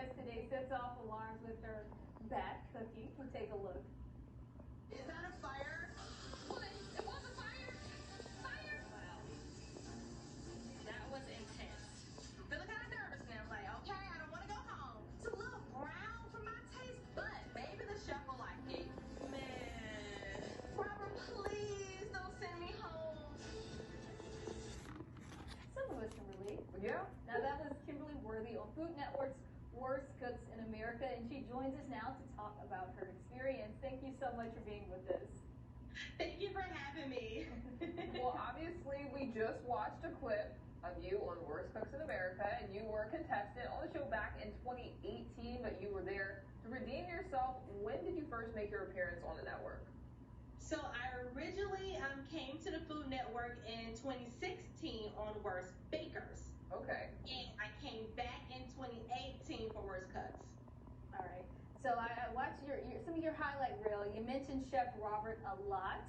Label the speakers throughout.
Speaker 1: guest today sets off alarms with her bat cookie. We'll take a look.
Speaker 2: Is that a fire?
Speaker 3: What? It was a fire? Fire? Wow. That was intense.
Speaker 2: I'm feeling kind of nervous now. I'm like, okay, I don't want to go home. It's a little brown for my taste, but maybe the chef will like it. Man. Robert, please don't send me home.
Speaker 1: Some of us can relate.
Speaker 4: Yeah.
Speaker 1: Now that was Kimberly Worthy on Food Network's Worst Cooks in America, and she joins us now to talk about her experience. Thank you so much for being with us.
Speaker 2: Thank you for having me.
Speaker 4: Well, obviously, we just watched a clip of you on Worst Cooks in America, and you were a contestant on the show back in 2018, but you were there to redeem yourself. When did you first make your appearance on the network?
Speaker 2: So I originally came to the Food Network in 2016 on Worst Bakers.
Speaker 4: Okay.
Speaker 2: And I came back in 2018 for Worst Cooks.
Speaker 1: All right. So I watched some of your highlight reel. You mentioned Chef Robert a lot.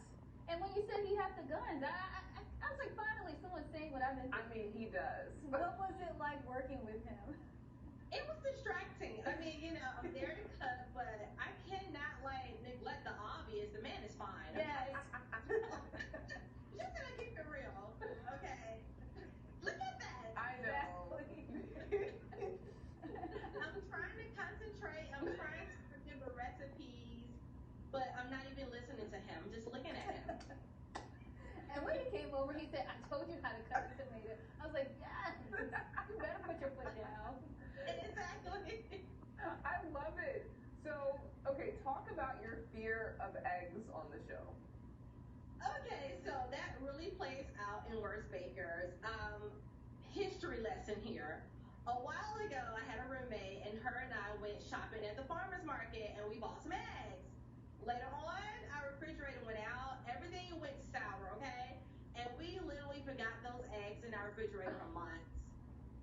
Speaker 1: And when you said he had the guns, I was like, finally, someone's saying what I've been thinking.
Speaker 4: I mean, he does.
Speaker 1: What was it like working with him?
Speaker 2: It was distracting. I mean, you know, I'm there to cook, but I cannot, like, neglect the obvious. The man is fine. Okay?
Speaker 1: Yes.
Speaker 2: Just gonna keep it real. Okay. Look at that.
Speaker 4: I know.
Speaker 2: I'm trying to concentrate. I'm trying to remember recipes, but I'm not even listening to him. I'm just looking at him.
Speaker 1: And when he came over, he said, I told you how to cut the tomato. I was like, yes, you better put your foot down.
Speaker 2: Exactly.
Speaker 4: I love it. So, okay, talk about your fear of eggs on the show.
Speaker 2: Okay, so that really plays out in Worst Bakers. History lesson here. A while ago, I had a roommate, and her and I went shopping at the farmer's market, and we bought some eggs. Later on, our refrigerator went out. Everything went sour, okay? And we literally forgot those eggs in our refrigerator for months.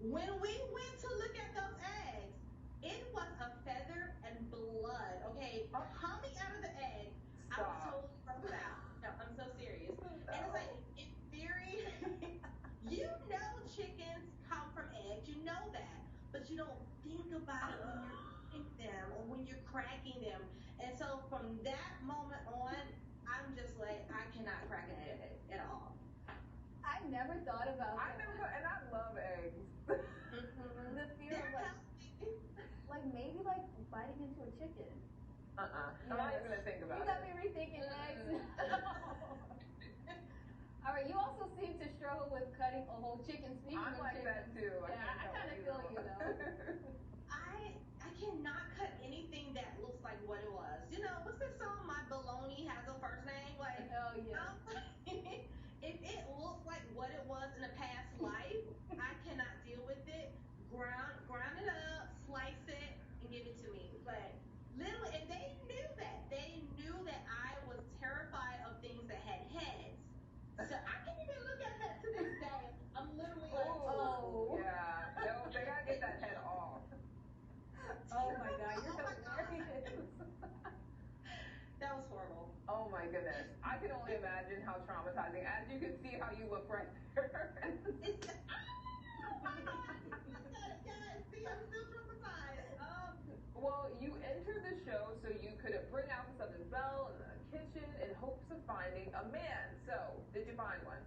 Speaker 2: When we went to look at those eggs, it was a feather and blood, okay, coming out of the egg.
Speaker 4: Stop.
Speaker 2: I was totally grossed out. No, I'm so serious. And it's like, in theory, you know chickens come from eggs, you know that, but you don't think about it when you're cooking them or when you're cracking them. And so from that moment on, I'm just like, I cannot crack an egg at all.
Speaker 1: I never thought about that.
Speaker 4: I never thought, and I love eggs.
Speaker 1: The fear of like maybe like biting into a chicken.
Speaker 4: I'm not even gonna think about it.
Speaker 1: You got me rethinking eggs. All right, you also seem to struggle with cutting a whole chicken. Speaking
Speaker 4: I'm
Speaker 1: of
Speaker 4: like
Speaker 1: chicken,
Speaker 4: that too.
Speaker 1: Yeah, I kind of feel you though.
Speaker 2: I cannot cut anything that looks like what it was. You know, what's that song? My Baloney Has a First Name? Like,
Speaker 1: Oh yeah.
Speaker 2: if it looks like what it was in a past life, I cannot deal with it. Grind it up, slice it, and give it to me. But literally, and they knew that. They knew that I was terrified of things that had heads. So I can't even look at that to this day. I'm literally like,
Speaker 4: Oh, yeah. No, they gotta get that head off.
Speaker 1: Oh my God, you're hilarious.
Speaker 2: That was horrible.
Speaker 4: Oh my goodness. I can only imagine how traumatizing. As you can see how you look right there.
Speaker 2: It's, oh my God. Yes, see, I'm still traumatized.
Speaker 4: Well, you entered the show so you could bring out the Southern Belle in the kitchen in hopes of finding a man. So, did you find one?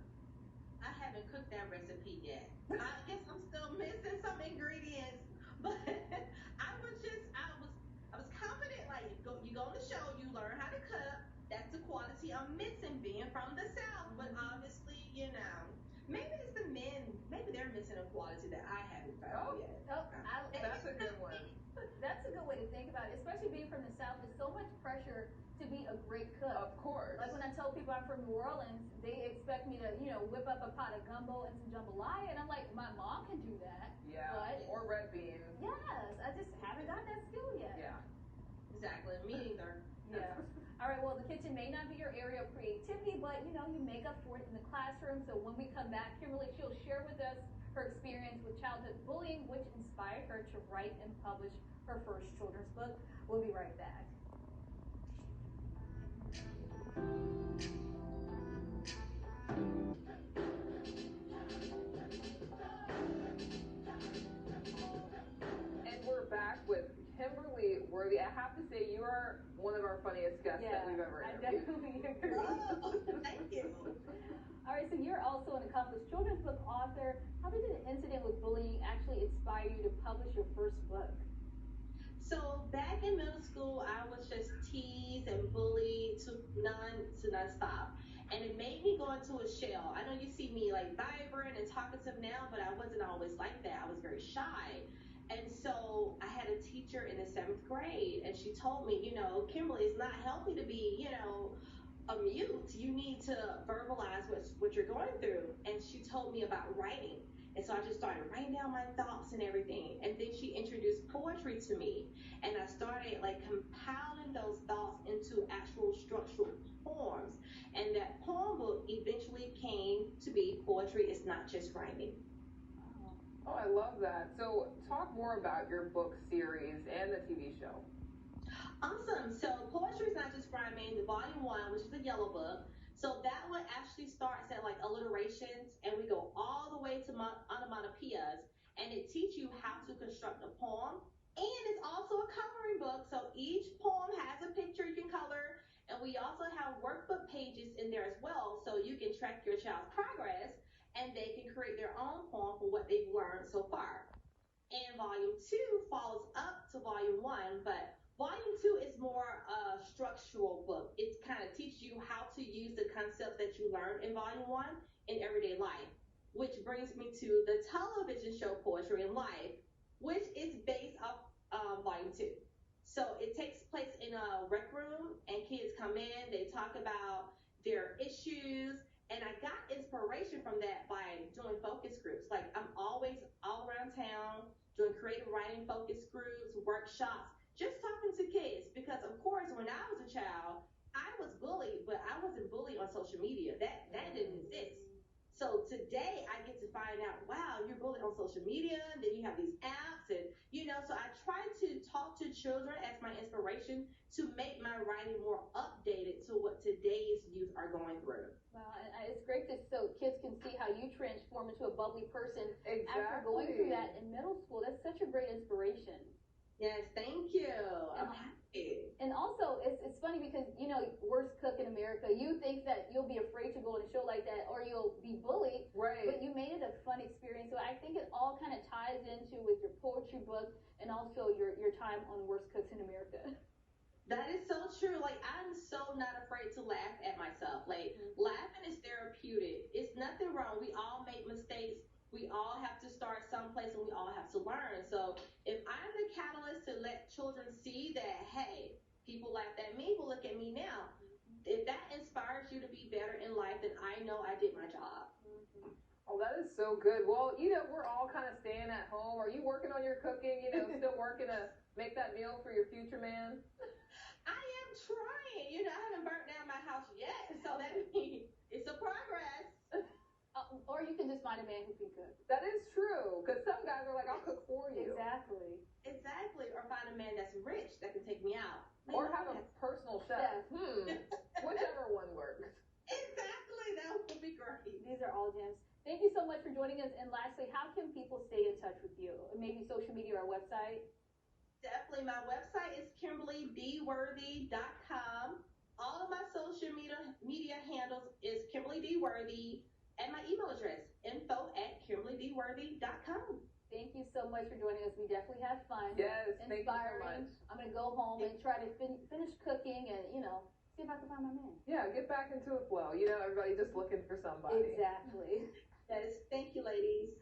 Speaker 2: I haven't cooked that recipe yet. I guess I'm still missing some ingredients, but I was confident. Like you go on the show, you learn how to cook. That's the quality I'm missing being from the South. But obviously, you know, maybe it's the men. Maybe they're missing a quality that I haven't found yet.
Speaker 4: That's a good one.
Speaker 1: That's a good way to think about it, especially being from the South. There's so much pressure to be a great cook.
Speaker 4: Of course.
Speaker 1: Like when I tell people I'm from New Orleans, they expect me to, whip up a pot of gumbo and some jambalaya, and I'm like, my mom can do that.
Speaker 4: Yeah.
Speaker 1: But,
Speaker 4: or red beans.
Speaker 1: Yes, I just haven't got that skill yet.
Speaker 4: Yeah.
Speaker 2: Exactly. Me either.
Speaker 1: Yeah. All right. Well, the kitchen may not be your area of creativity, but you make up for it in the classroom. So when we come back, Kimberly, she'll share with us her experience with childhood bullying, which inspired her to write and publish her first children's book. We'll be right back.
Speaker 4: And we're back with funniest guest that we've ever
Speaker 1: I
Speaker 4: interviewed.
Speaker 1: definitely agree.
Speaker 2: Oh, thank you.
Speaker 1: All right, so you're also an accomplished children's book author. How did an incident with bullying actually inspire you to publish your first book?
Speaker 2: So back in middle school, I was just teased and bullied to nonstop, and it made me go into a shell. I know you see me like vibrant and talkative now, but I wasn't always like that. I was very shy, and so I had a teacher in the seventh grade, and she told me, Kimberly, it's not healthy to be, a mute. You need to verbalize what you're going through. And she told me about writing. And so I just started writing down my thoughts and everything. And then she introduced poetry to me. And I started like compiling those thoughts into actual structural poems. And that poem book eventually came to be Poetry Is Not Just Rhyming.
Speaker 4: Oh, I love that. So talk more about your book series and the TV show.
Speaker 2: Awesome. So Poetry Is Not Just Rhyming, the volume 1, which is the yellow book. So that one actually starts at like alliterations, and we go all the way to onomatopoeias, and it teaches you how to construct a poem. And it's also a coloring book, so each poem has a picture you can color, and we also have workbook pages in there as well, so you can track your child's progress, and they can create their own poem for what they've learned so far. And volume 2 follows up to volume 1, but volume 2 is more a structural book. It kind of teaches you how to use the concepts that you learned in volume 1 in everyday life, which brings me to the television show Poetry in Life, which is based off volume 2. So it takes place in a rec room, and kids come in, they talk about their issues, and I got inspiration from that by doing focus groups. Like, I'm always all around town doing creative writing focus groups, workshops, just talking to kids. Because of course, when I was a child, I was bullied, but I wasn't bullied on social media. That didn't exist. So today I get to find out, wow, you're bullied on social media, and then you have these apps, and so I try to talk to children as my inspiration to make my writing more updated to what today's youth are going through.
Speaker 1: Well, it's great so kids can see how you transform into a bubbly person after
Speaker 4: Exactly.
Speaker 1: going through that in middle school. That's such a great inspiration.
Speaker 2: Yes, thank you. I'm happy.
Speaker 1: And also, it's funny because, worst cook in America, you think that you'll be afraid to go on a show like that or you'll be bullied.
Speaker 4: Right.
Speaker 1: But you made it a fun experience. So I think it all kind of ties into with your poetry book and also your time on Worst Cooks in America.
Speaker 2: That is so true. Like, I'm so not afraid to laugh at myself. Like, laughing is therapeutic. It's nothing wrong. We all make mistakes. We all have to start someplace, and we all have to learn. So if I'm the catalyst to let children see that, hey, people laughed at me, but look at me now. If that inspires you to be better in life, then I know I did my job.
Speaker 4: Oh, that is so good. Well, we're all kind of staying at home. Are you working on your cooking? Still working to make that meal for your future man?
Speaker 2: I am trying. I haven't burnt down my house yet, so that means it's a progress.
Speaker 1: Or you can just find a man who can cook.
Speaker 4: That is true, because some guys are like, I'll cook for you.
Speaker 1: Exactly.
Speaker 2: Or find a man that's rich that can take me out.
Speaker 4: Or have a personal chef. Whichever one works.
Speaker 2: Exactly. That would be great.
Speaker 1: These are all gems. Thank you so much for joining us. And lastly, how can people stay in touch with you? Maybe social media or website?
Speaker 2: Definitely. My website is KimberlyDWorthy.com. All of my social media handles is Kimberly D. Worthy. And my email address, info@KimberlyDWorthy.com.
Speaker 1: Thank you so much for joining us. We definitely had fun.
Speaker 4: Yes, thank you so
Speaker 1: Inspiring.
Speaker 4: much.
Speaker 1: I'm going to go home and try to finish cooking and, see if I can find my man.
Speaker 4: Yeah, get back into a flow. Everybody just looking for somebody.
Speaker 1: Exactly.
Speaker 2: Yes, thank you, ladies.